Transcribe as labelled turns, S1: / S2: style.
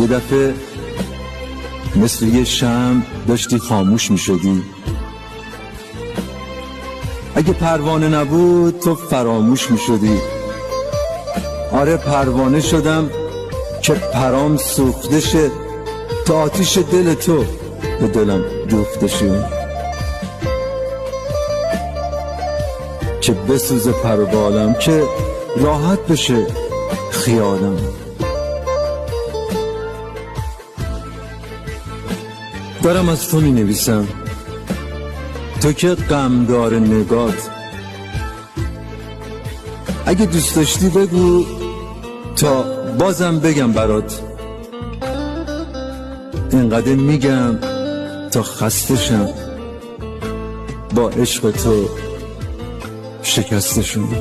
S1: یه دفعه مثل یه شمع داشتی خاموش می شدی. اگه پروانه نبود تو فراموش می شدی. آره پروانه شدم که پرام سوخته شه، تا آتیش دل تو به دلم دوخته شه، که بسوزه پر و بالم، که راحت بشه خیالم. دارم از تو می نویسم، تو که غمدار نگات. اگه دوست داشتی بگو تا بازم بگم برات. اینقدر میگم تا خسته شم، با عشق تو شکسته شم.